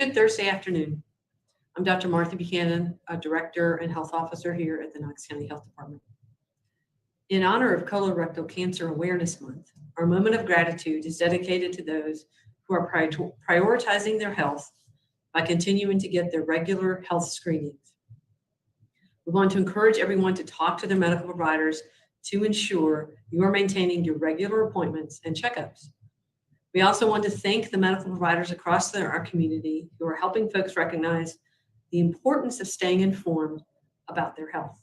Good Thursday afternoon. I'm Dr. Martha Buchanan, a Director and Health Officer here at the Knox County Health Department. In honor of Colorectal Cancer Awareness Month, our moment of gratitude is dedicated to those who are prioritizing their health by continuing to get their regular health screenings. We want to encourage everyone to talk to their medical providers to ensure you are maintaining your regular appointments and checkups. We also want to thank the medical providers across our community who are helping folks recognize the importance of staying informed about their health.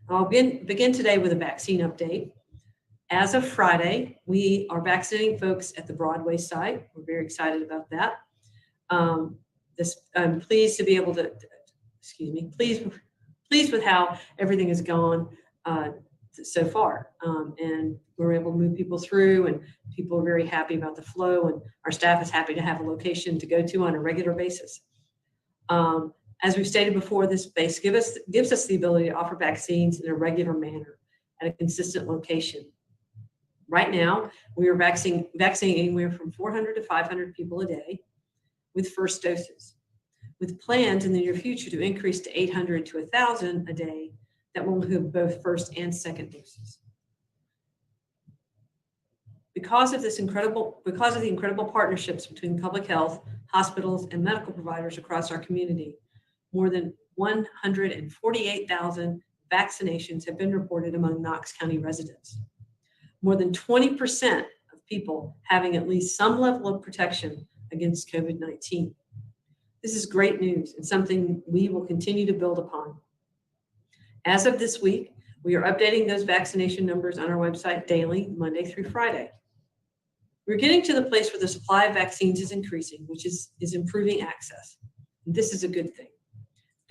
I'll begin today with a vaccine update. As of Friday, we are vaccinating folks at the Broadway site. We're very excited about that. I'm pleased to be able to, pleased with how everything has gone so far. And we're able to move people through, and people are very happy about the flow, and our staff is happy to have a location to go to on a regular basis. As we've stated before, this base gives us the ability to offer vaccines in a regular manner at a consistent location. Right now, we are vaccinating anywhere from 400 to 500 people a day with first doses, with plans in the near future to increase to 800 to 1,000 a day that will include both first and second doses. Because of the incredible partnerships between public health, hospitals, and medical providers across our community, more than 148,000 vaccinations have been reported among Knox County residents. More than 20% of people having at least some level of protection against COVID-19. This is great news and something we will continue to build upon. As of this week, we are updating those vaccination numbers on our website daily, Monday through Friday. We're getting to the place where the supply of vaccines is increasing, which is improving access. This is a good thing.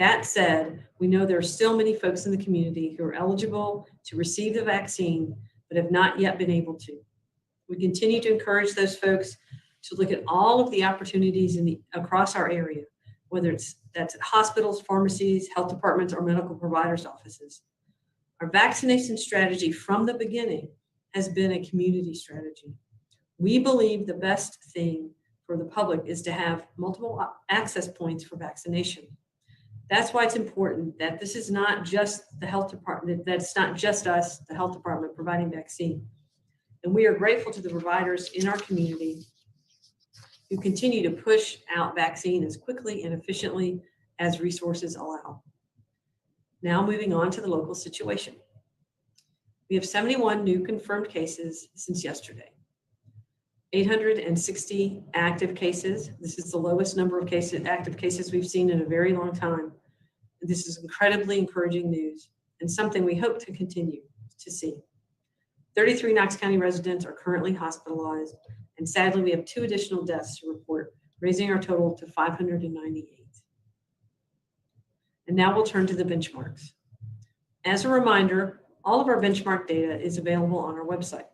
That said, we know there are still many folks in the community who are eligible to receive the vaccine, but have not yet been able to. We continue to encourage those folks to look at all of the opportunities across our area, whether that's at hospitals, pharmacies, health departments, or medical providers' offices. Our vaccination strategy from the beginning has been a community strategy. We believe the best thing for the public is to have multiple access points for vaccination. That's why it's important that this is not just the health department, that's not just us, the health department, providing vaccine. And we are grateful to the providers in our community who continue to push out vaccine as quickly and efficiently as resources allow. Now moving on to the local situation. We have 71 new confirmed cases since yesterday. 860 active cases. This is the lowest number of active cases we've seen in a very long time. This is incredibly encouraging news and something we hope to continue to see. 33 Knox County residents are currently hospitalized, and sadly we have 2 additional deaths to report, raising our total to 598. And now we'll turn to the benchmarks. As a reminder, all of our benchmark data is available on our website.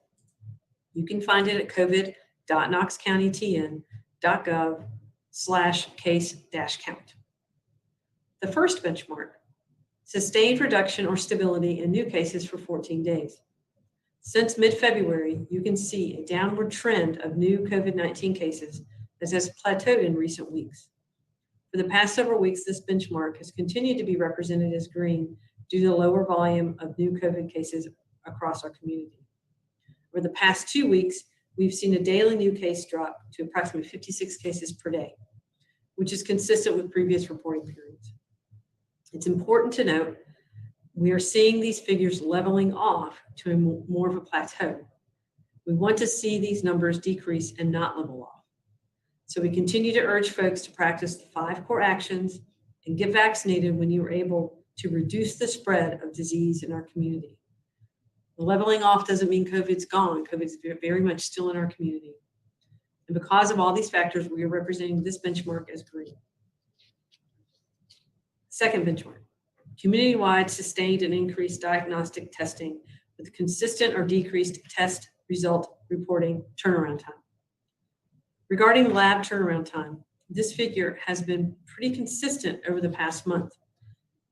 You can find it at covid.knoxcountytn.gov/case-count. The first benchmark, sustained reduction or stability in new cases for 14 days. Since mid-February, you can see a downward trend of new COVID-19 cases that has plateaued in recent weeks. For the past several weeks, this benchmark has continued to be represented as green due to the lower volume of new COVID cases across our community. Over the past 2 weeks, we've seen a daily new case drop to approximately 56 cases per day, which is consistent with previous reporting periods. It's important to note we are seeing these figures leveling off to more of a plateau. We want to see these numbers decrease and not level off. So we continue to urge folks to practice the 5 core actions and get vaccinated when you are able to reduce the spread of disease in our community. Leveling off doesn't mean COVID's gone. COVID's very much still in our community. And because of all these factors, we are representing this benchmark as green. Second benchmark, community-wide sustained and increased diagnostic testing with consistent or decreased test result reporting turnaround time. Regarding lab turnaround time, this figure has been pretty consistent over the past month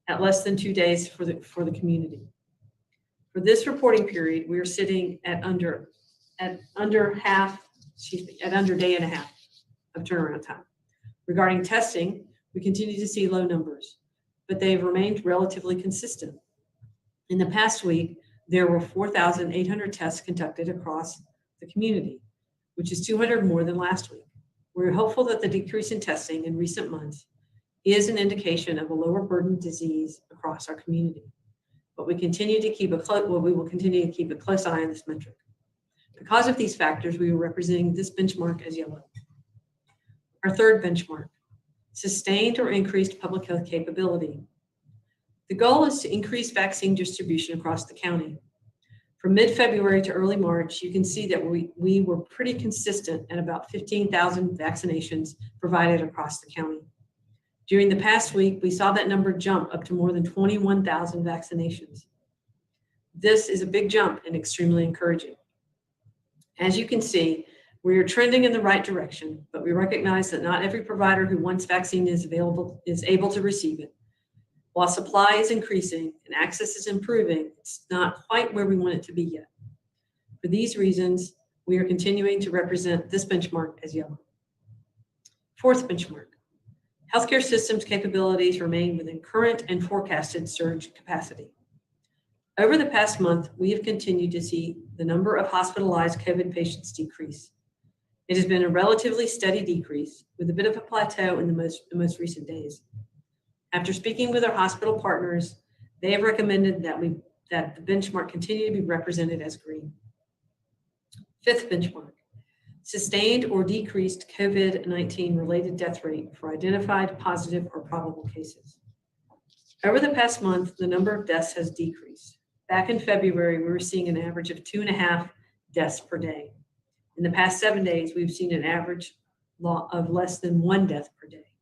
at less than 2 days for the community. For this reporting period, we are sitting at under day and a half of turnaround time, Regarding testing, we continue to see low numbers, but they have remained relatively consistent. In the past week, there were 4,800 tests conducted across the community, which is 200 more than last week. We're hopeful that the decrease in testing in recent months is an indication of a lower burden disease across our community. But we will continue to keep a close eye on this metric. Because of these factors, we are representing this benchmark as yellow. Our third benchmark, sustained or increased public health capability. The goal is to increase vaccine distribution across the county. From mid-February to early March, you can see that we were pretty consistent at about 15,000 vaccinations provided across the county. During the past week, we saw that number jump up to more than 21,000 vaccinations. This is a big jump and extremely encouraging. As you can see, we are trending in the right direction, but we recognize that not every provider who wants vaccine is able to receive it. While supply is increasing and access is improving, it's not quite where we want it to be yet. For these reasons, we are continuing to represent this benchmark as yellow. Fourth benchmark, healthcare systems capabilities remain within current and forecasted surge capacity. Over the past month, we have continued to see the number of hospitalized COVID patients decrease. It has been a relatively steady decrease with a bit of a plateau in the most recent days. After speaking with our hospital partners, they have recommended that the benchmark continue to be represented as green. Fifth benchmark, sustained or decreased COVID-19 related death rate for identified positive or probable cases. Over the past month, the number of deaths has decreased. Back in February, we were seeing an average of 2.5 deaths per day. In the past 7 days, we've seen an average of less than 1 death per day.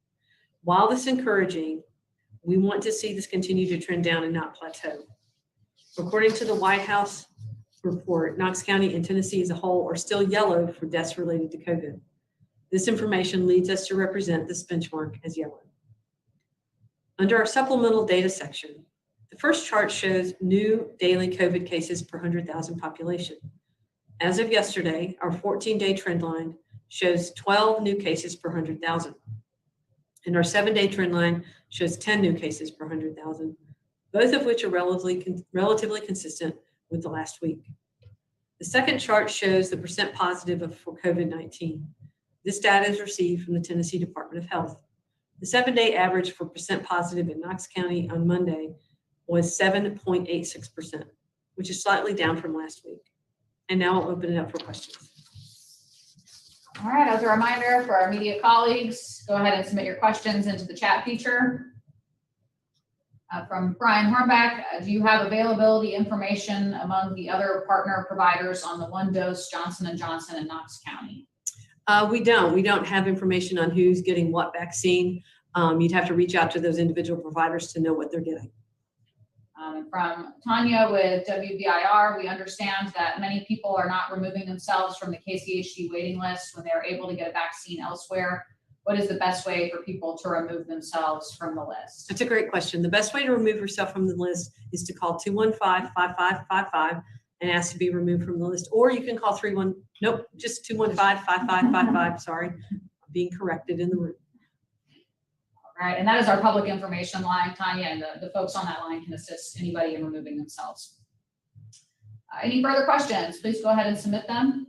While this is encouraging, we want to see this continue to trend down and not plateau. According to the White House report, Knox County and Tennessee as a whole are still yellow for deaths related to COVID. This information leads us to represent this benchmark as yellow. Under our supplemental data section, the first chart shows new daily COVID cases per 100,000 population. As of yesterday, our 14-day trend line shows 12 new cases per 100,000. And our 7-day trend line shows 10 new cases per 100,000, both of which are relatively consistent with the last week. The second chart shows the percent positive for COVID-19. This data is received from the Tennessee Department of Health. The 7-day average for percent positive in Knox County on Monday was 7.86%, which is slightly down from last week. And now I'll open it up for questions. All right, as a reminder for our media colleagues, go ahead and submit your questions into the chat feature. From Brian Hornback, do you have availability information among the other partner providers on the 1-dose Johnson & Johnson in Knox County? We don't have information on who's getting what vaccine. You'd have to reach out to those individual providers to know what they're getting. From Tanya with WBIR, we understand that many people are not removing themselves from the KCHD waiting list when they're able to get a vaccine elsewhere. What is the best way for people to remove themselves from the list? That's a great question. The best way to remove yourself from the list is to call 215-5555 and ask to be removed from the list. Or you can call 215-5555, sorry, I'm being corrected in the room. All right, and that is our public information line, Tanya, and the folks on that line can assist anybody in removing themselves. Any further questions? Please go ahead and submit them.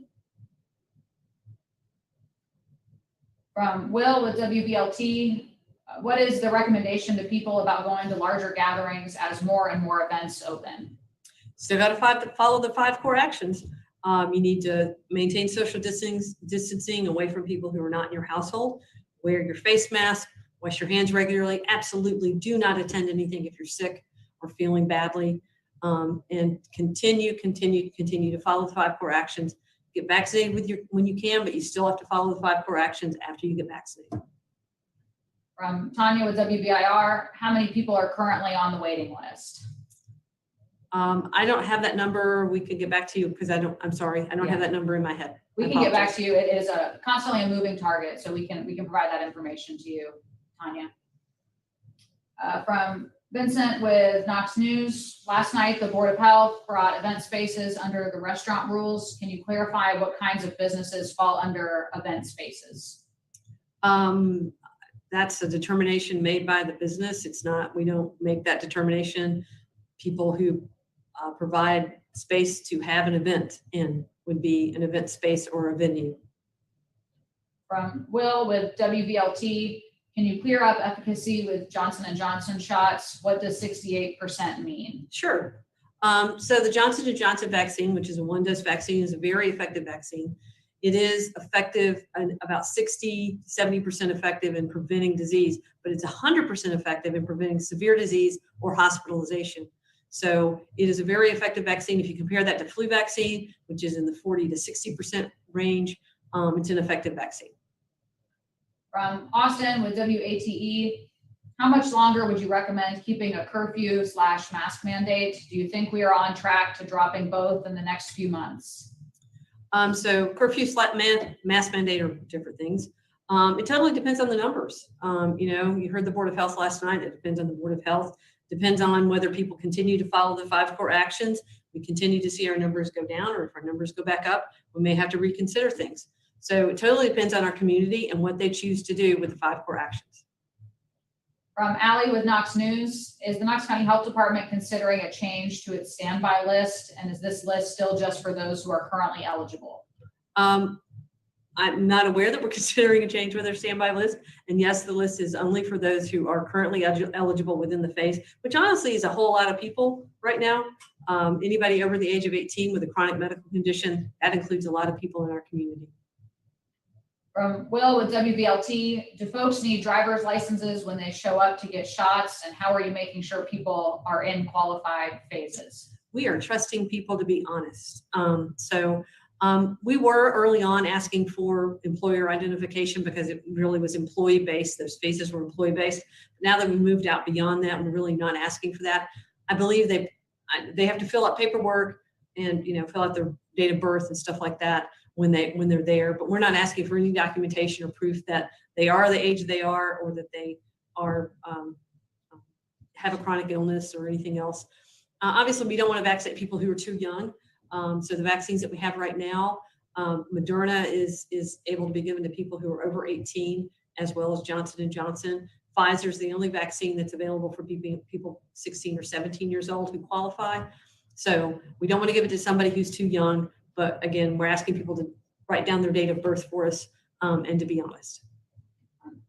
From Will with WBLT, what is the recommendation to people about going to larger gatherings as more and more events open? Still got to follow the 5 core actions. You need to maintain social distancing away from people who are not in your household. Wear your face mask. Wash your hands regularly. Absolutely do not attend anything if you're sick or feeling badly. And continue to follow the 5 core actions. Get vaccinated when you can, but you still have to follow the 5 core actions after you get vaccinated. From Tanya with WBIR, how many people are currently on the waiting list? I don't have that number. We could get back to you because I'm sorry, I don't have that number in my head. We can get back to you. It is constantly a moving target, so we can provide that information to you, Tanya. From Vincent with Knox News, last night the Board of Health brought event spaces under the restaurant rules. Can you clarify what kinds of businesses fall under event spaces? that's a determination made by the business. It's not, we don't make that determination. People who provide space to have an event in would be an event space or a venue. From Will with WVLT, can you clear up efficacy with Johnson & Johnson shots? What does 68% mean? Sure. So the Johnson & Johnson vaccine, which is a one-dose vaccine, is a very effective vaccine. It is effective, about 60, 70% effective in preventing disease, but it's 100% effective in preventing severe disease or hospitalization. So it is a very effective vaccine. If you compare that to flu vaccine, which is in the 40 to 60% range, it's an effective vaccine. From Austin with WATE, how much longer would you recommend keeping a curfew/mask mandate? Do you think we are on track to dropping both in the next few months? So curfew/mask mandate are different things. It totally depends on the numbers. You heard the Board of Health last night. It depends on the Board of Health. Depends on whether people continue to follow the 5 core actions. We continue to see our numbers go down, or if our numbers go back up, we may have to reconsider things. So it totally depends on our community and what they choose to do with the 5 core actions. From Allie with Knox News, is the Knox County Health Department considering a change to its standby list? And is this list still just for those who are currently eligible? I'm not aware that we're considering a change with our standby list. And yes, the list is only for those who are currently eligible within the phase, which honestly is a whole lot of people right now. Anybody over the age of 18 with a chronic medical condition, that includes a lot of people in our community. From Will with WVLT, do folks need driver's licenses when they show up to get shots? And how are you making sure people are in qualified phases? We are trusting people to be honest. We were early on asking for employer identification because it really was employee-based. Those phases were employee-based. Now that we moved out beyond that, we're really not asking for that. I believe they have to fill out paperwork and fill out their date of birth and stuff like that when they're there. But we're not asking for any documentation or proof that they are the age they are, or that they are have a chronic illness or anything else. Obviously, we don't want to vaccinate people who are too young. So the vaccines that we have right now, Moderna is able to be given to people who are over 18, as well as Johnson & Johnson. Pfizer is the only vaccine that's available for people 16 or 17 years old who qualify. So we don't want to give it to somebody who's too young, but again, we're asking people to write down their date of birth for us and to be honest.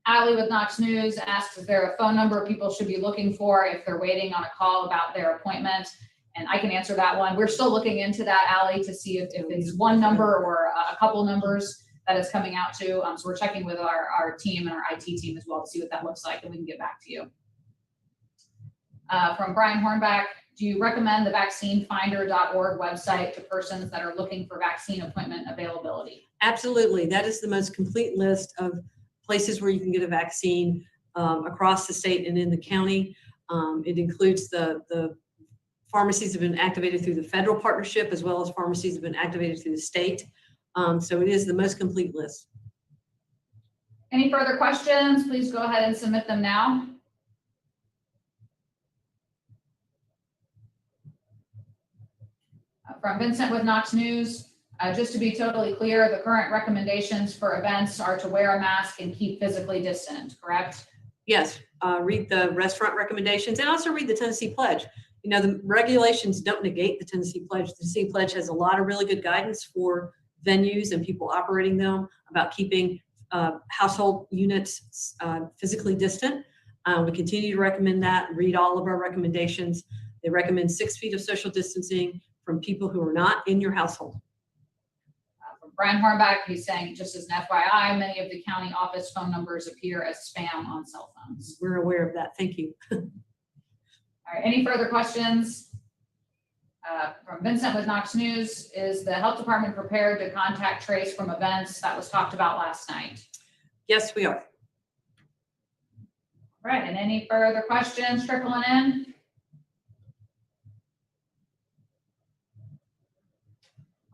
Allie with Knox News asks, is there a phone number people should be looking for if they're waiting on a call about their appointment? And I can answer that one. We're still looking into that, Allie, to see if it's one number or a couple numbers that it's coming out to. So we're checking with our team and our IT team as well to see what that looks like, and we can get back to you. From Brian Hornback, do you recommend the vaccinefinder.org website to persons that are looking for vaccine appointment availability? Absolutely. That is the most complete list of places where you can get a vaccine across the state and in the county. It includes the pharmacies have been activated through the federal partnership, as well as pharmacies have been activated through the state. So it is the most complete list. Any further questions? Please go ahead and submit them now. From Vincent with Knox News, just to be totally clear, the current recommendations for events are to wear a mask and keep physically distant, correct? Yes, read the restaurant recommendations and also read the Tennessee Pledge. The regulations don't negate the Tennessee Pledge. The Tennessee Pledge has a lot of really good guidance for venues and people operating them about keeping household units physically distant. We continue to recommend that. Read all of our recommendations. They recommend 6 feet of social distancing from people who are not in your household. From Brian Hornback, he's saying, just as an FYI, many of the county office phone numbers appear as spam on cell phones. We're aware of that. Thank you. All right, any further questions? From Vincent with Knox News, is the health department prepared to contact trace from events that was talked about last night? Yes, we are. All right, and any further questions trickling in?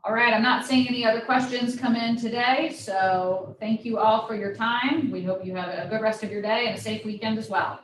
All right, I'm not seeing any other questions come in today, so thank you all for your time. We hope you have a good rest of your day and a safe weekend as well.